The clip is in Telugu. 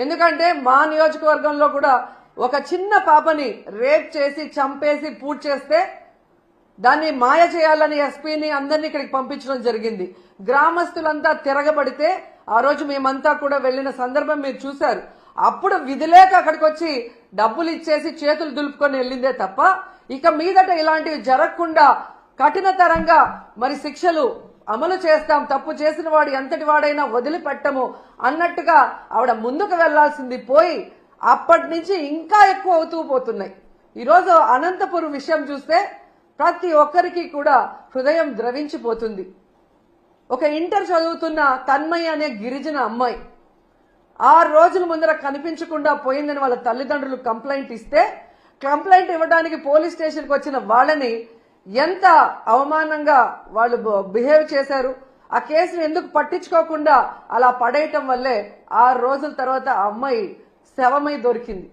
ఎందుకంటే మా నియోజకవర్గంలో కూడా ఒక చిన్న పాపని రేప్ చేసి చంపేసి పూర్తి చేస్తే దాన్ని మాయ చేయాలని ఎస్పీని అందరినీ ఇక్కడికి పంపించడం జరిగింది. గ్రామస్తులంతా తిరగబడితే ఆ రోజు మేమంతా కూడా వెళ్లిన సందర్భం మీరు చూశారు. అప్పుడు విధిలేక అక్కడికి వచ్చి డబ్బులు ఇచ్చేసి చేతులు దులుపుకొని వెళ్ళిందే తప్ప ఇక మీదట ఇలాంటివి జరగకుండా కఠినతరంగా మరి శిక్షలు అమలు చేస్తాం, తప్పు చేసిన వాడు ఎంతటి వాడైనా వదిలిపెట్టము అన్నట్టుగా ఆవిడ ముందుకు వెళ్లాల్సింది పోయి అప్పటి నుంచి ఇంకా ఎక్కువ అవుతూ పోతున్నాయి. ఈరోజు అనంతపురం విషయం చూస్తే ప్రతి ఒక్కరికి కూడా హృదయం ద్రవించిపోతుంది. ఒక ఇంటర్ చదువుతున్న తన్మయ్య అనే గిరిజన అమ్మాయి 6 రోజుల ముందర కనిపించకుండా పోయిందని వాళ్ళ తల్లిదండ్రులు కంప్లైంట్ ఇస్తే కంప్లైంట్ ఇవ్వడానికి పోలీస్ స్టేషన్కి వచ్చిన వాళ్ళని ఎంత అవమానంగా వాళ్ళు బిహేవ్ చేశారు. ఆ కేసును ఎందుకు పట్టించుకోకుండా అలా పడేయటం వల్లే 6 రోజుల తర్వాత ఆ అమ్మాయి శవమై దొరికింది.